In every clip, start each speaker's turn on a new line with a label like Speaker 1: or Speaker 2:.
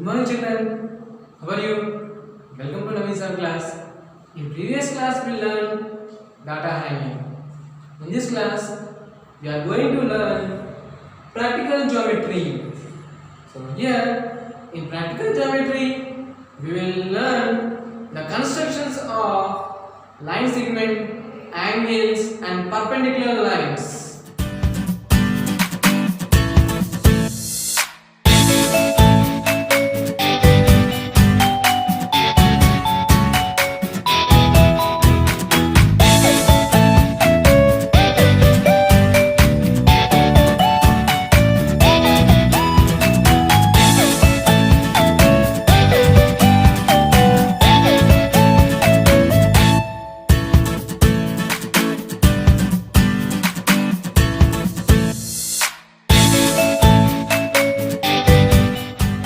Speaker 1: Good morning children. How are you? Welcome to Naveen sir class. In previous class we learned data hanging. In this class we are going to learn practical geometry. So here in practical geometry we will learn the constructions of line segment, angles and perpendicular lines.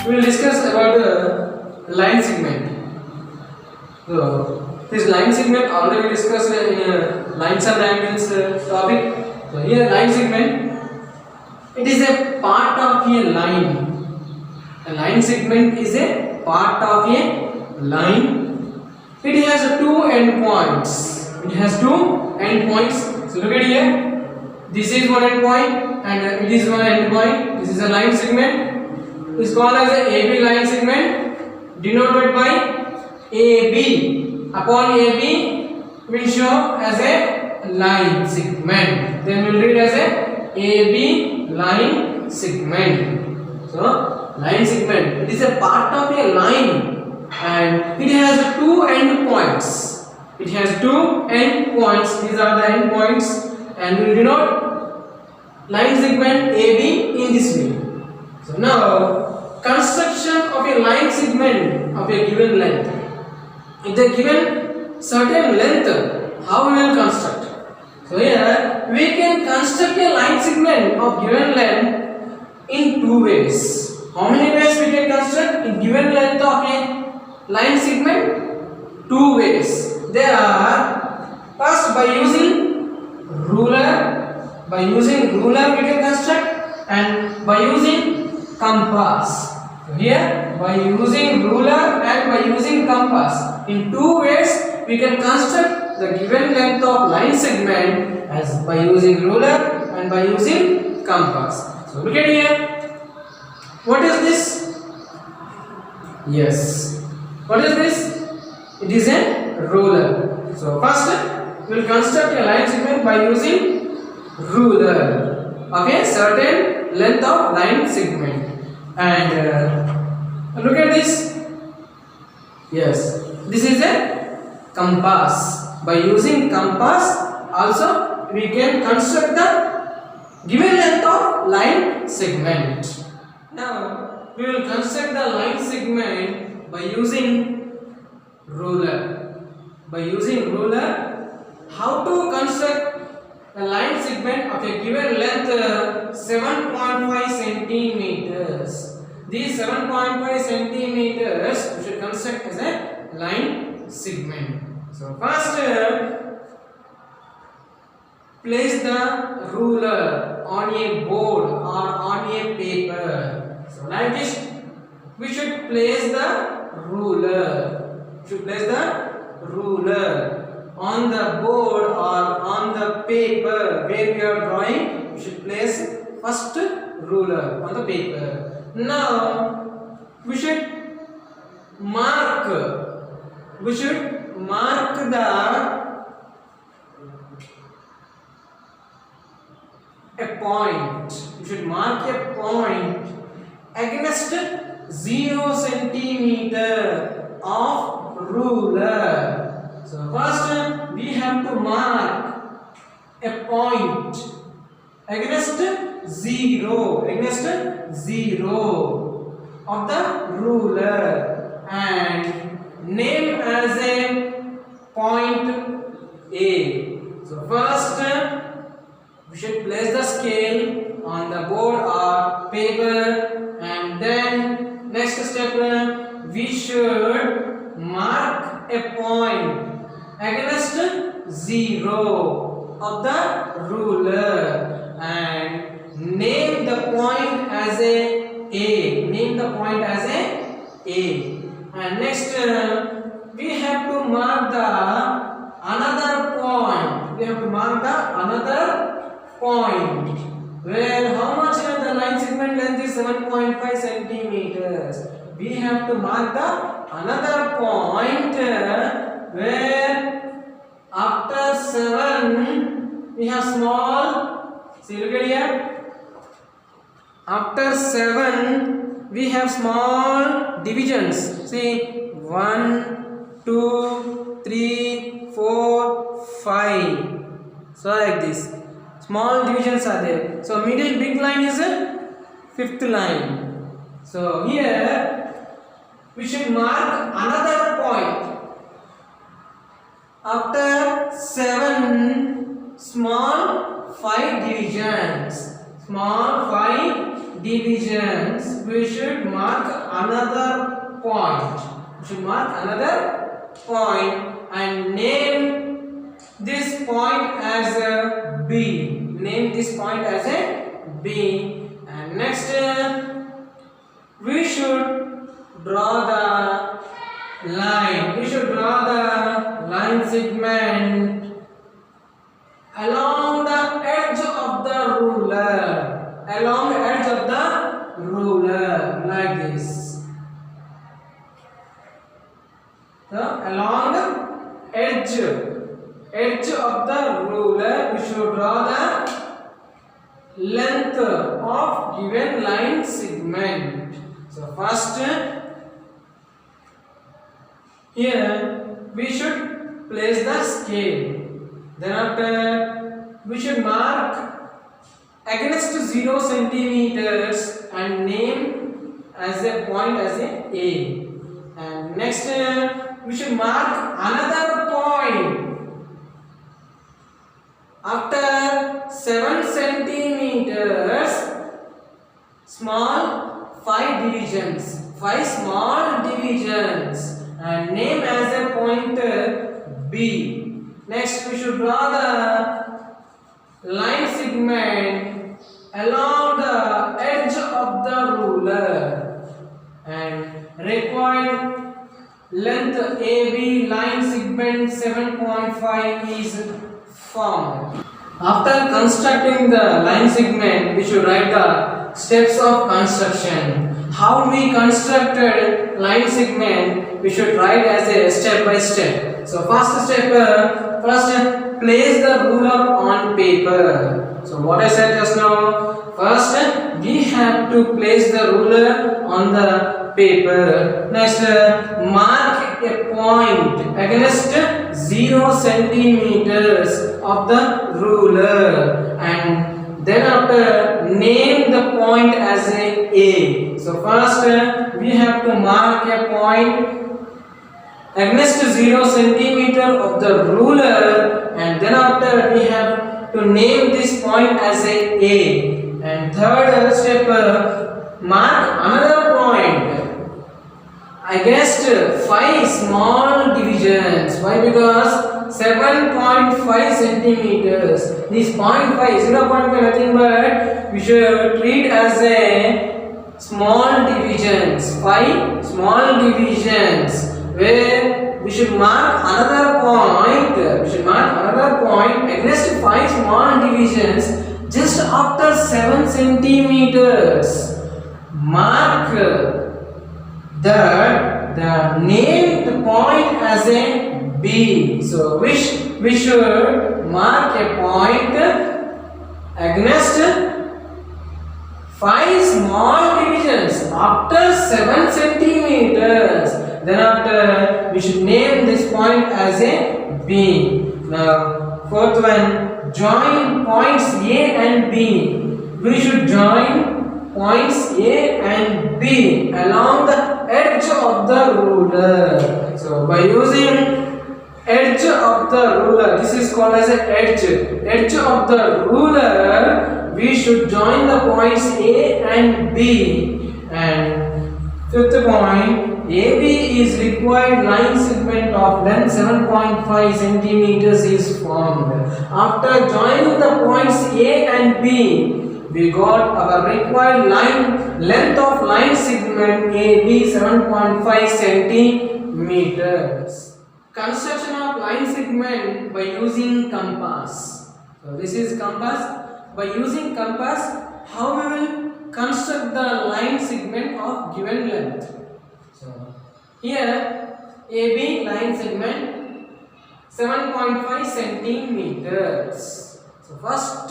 Speaker 1: We will discuss about the line segment. So this line segment already discussed in lines and angles topic. So here line segment, it is a part of a line. A line segment is a part of a line. It has two endpoints. It has two endpoints. So look at here. This is one endpoint and it is one endpoint. This is a line segment. Is called as a AB line segment, denoted by AB. Upon AB will show as a line segment. Then we will read as a AB line segment. So line segment, it is a part of a line and it has two endpoints. It has two endpoints. These are the endpoints, and we will denote line segment AB in this way. So now, construction of a line segment of a given length. If they given certain length, how we will construct? So here we can construct a line segment of given length in two ways. How many ways we can construct in given length of a line segment? Two ways. They are first by using ruler. By using ruler we can construct, and by using compass. So here by using ruler and by using compass, in two ways we can construct the given length of line segment as by using ruler and by using compass. So look at here. What is this? Yes. What is this? It is a ruler. So first we will construct a line segment by using ruler. Okay, certain length of line segment. And look at this. Yes, this is a compass. By using compass also we can construct the given length of line segment. Now we will construct the line segment by using ruler. By using ruler, how to construct a line segment of a given length 7.5 centimeters. These 7.5 centimeters we should construct as a line segment. So first place the ruler on a board or on a paper. So like this we should place the ruler. Should place the ruler on the board or on the paper where we are drawing. We should place first ruler on the paper. Now we should mark a point. We should mark a point against 0 centimeter of ruler. So first we have to mark a point against 0 of the ruler and name as a point A. So first we should place the scale on the board or paper, and then next step we should mark a point against 0 of the ruler and name the point as a A. Name the point as a we have to mark the another point. We have to mark the another point where how much the line segment length is 7.5 centimeters. We have to mark the another point where after 7 we have small. See, look at here. After 7 we have small divisions. See, 1, 2, 3, 4, 5. So like this. Small divisions are there. So middle big line is a fifth line. So here we should mark another point. After 7 small 5 divisions. Small 5 divisions. We should mark another point. We should mark another point and name this point as a B. Name this point as a B. And next we should draw the line. We should draw the line segment along the edge of the ruler. Along the edge of the ruler, like this. So along the edge of the ruler, we should draw the length of given line segment. So first here we should place the scale. Then after we should mark against 0 centimeters and name as a point as a A. And next we should mark another point after 7 centimeters, small 5 divisions, 5 small divisions, and name as a point B. Next we should draw the line segment along the edge of the ruler and required length AB line segment 7.5 is formed. After constructing the line segment, we should write the steps of construction. How we constructed line segment, we should write as a step by step. So first step, first place the ruler on paper. So what I said just now, first we have to place the ruler on the paper. Next mark a point against 0 centimeters of the ruler, and then after name the point as a A. So first we have to mark a point against 0 centimeter of the ruler, and then after we have to name this point as a A. And third step, mark another point against 5 small divisions. Why? Because 7.5 centimeters. This 0.5, 0.5 nothing but we should treat as a small divisions. 5 small divisions where we should mark another point. We should mark another point against 5 small divisions just after 7 centimeters. Mark the name the point as a B. So we should mark a point against 5 small divisions after 7 centimeters. Then after we should name this point as a B. Now fourth one, join points A and B. We should join points A and B along the edge of the ruler. So by using edge of the ruler, this is called as an edge of the ruler, we should join the points A and B. And fifth point, AB is required line segment of length 7.5 centimeters is formed. After joining the points A and B, we got our required length of line segment AB 7.5 centimeters. meters. Construction of line segment by using compass. So this is compass. By using compass, how we will construct the line segment of given length. So here AB line segment 7.5 centimeters. So first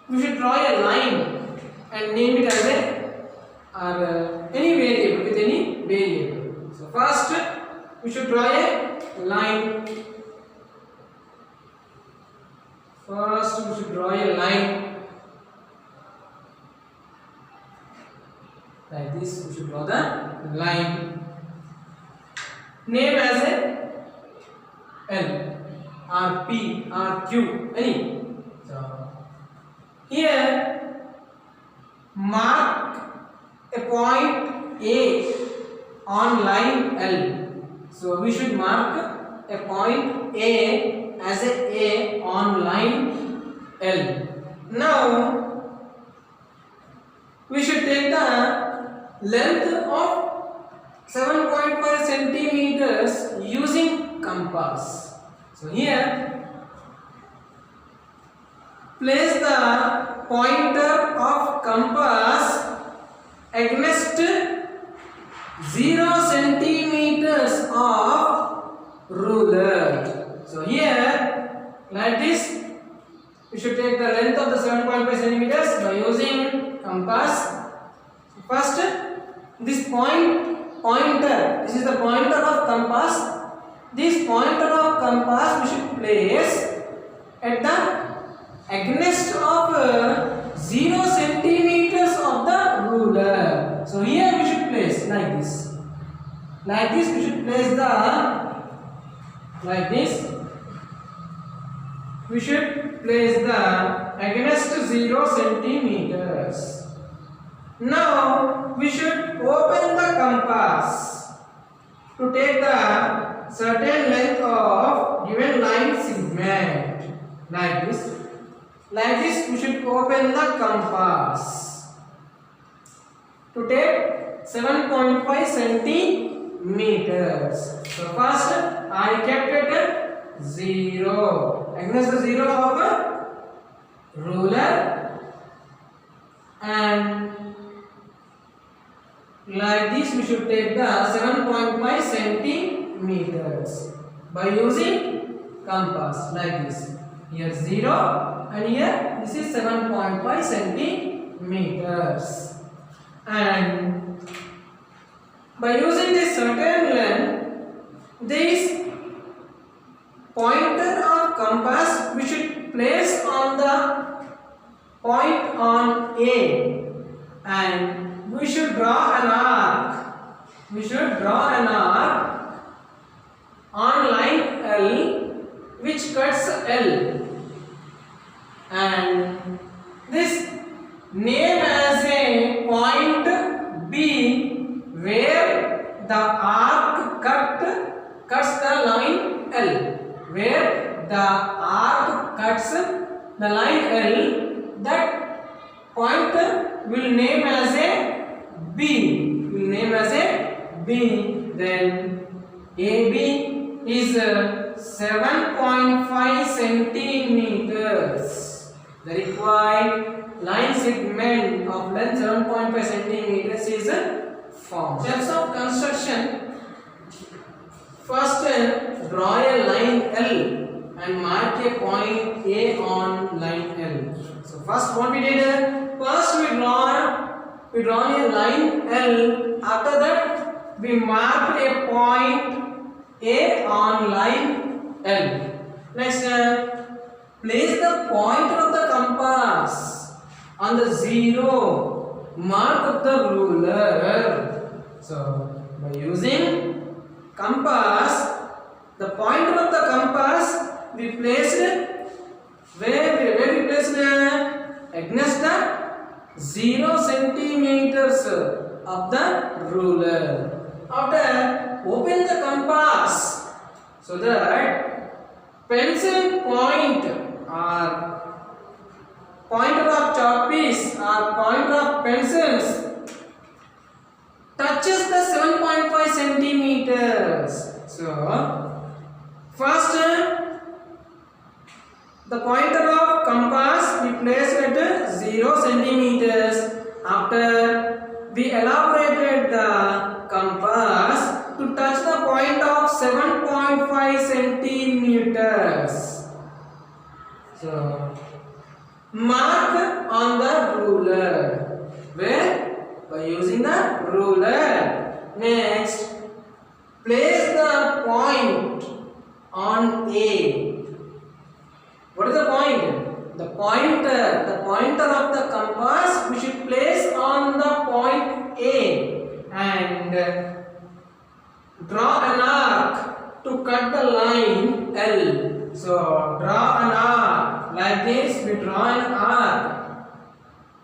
Speaker 1: we should draw a line and name it as a or any variable with any variable. So first we should draw a line. First we should draw a line like this. We should draw the line. Name as a L or P or Q any. So here mark a point A on line L. So we should mark a point A as a on line L. Now we should take the length of 7.5 centimeters using compass. So here place the pointer of compass against 0 centimeters of ruler. So here like this we should take the length of the 7.5 centimeters by using compass. First this pointer, this is the pointer of compass. This pointer of compass we should place at the against of 0 centimeters of the ruler. So here we should place like this. Like this we should place the like this. We should place the against 0 centimeters. Now we should open the compass to take the certain length of given line segment like this. Like this we should open the compass to take 7.5 centimeters. So first I kept it at 0 against the 0 of a ruler, and like this we should take the 7.5 centimeters by using compass like this. Here 0 and here this is 7.5 centimeters, and by using this certain length, this pointer of compass we should place on the point on A, and we should draw an arc. We should draw an arc on line L which cuts L, and this name as a point B where the arc cuts the line L. Where the arc cuts the line L, that point will name as a B. Will name as a B. Then AB is 7.5 centimeters. The required line segment of length 7.5 centimeters is formed. Steps of construction. First, draw a line L and mark a point A on line L. So first what we did? First we draw a line L. After that we mark a point A on line L. Next, place the pointer of the compass on the 0 mark of the ruler. So by using compass, the pointer of the compass we placed where we placed against the 0 centimeters of the ruler. After open the compass so that pencil point or pointer of chalk piece or pointer of pencils touches the 7.5 centimeters. So first, the pointer of compass we place at 0 centimeters. After we elaborated the compass to touch the point of 7.5 centimeters. So mark on the ruler. Where? By using the ruler. Next, place the point on A. What is the point? The pointer of the compass we should place on the point A and draw an arc to cut the line L. So draw an arc like this. We draw an arc.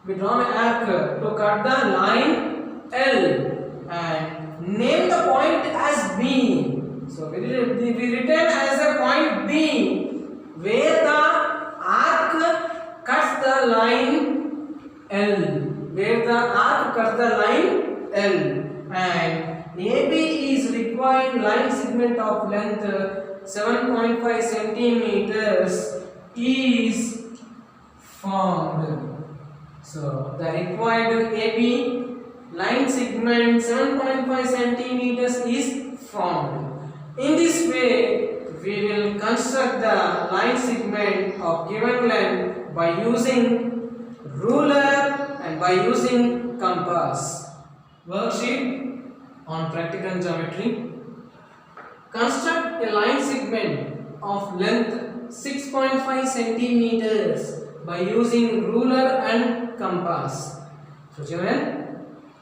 Speaker 1: We draw an arc to cut the line L and name the point as B. So we retain as a point B where the arc cuts the line L. Where the arc cuts the line L, and AB is required line segment of length 7.5 centimeters is formed. So the required AB line segment 7.5 centimeters is formed. In this way, we will construct the line segment of given length by using ruler and by using compass. Worksheet on practical geometry. Construct a line segment of length 6.5 centimeters by using ruler and compass. So children,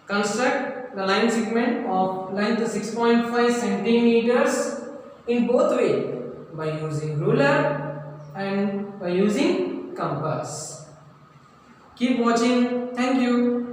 Speaker 1: construct the line segment of length 6.5 centimeters in both way, by using ruler and by using compass. Keep watching. Thank you.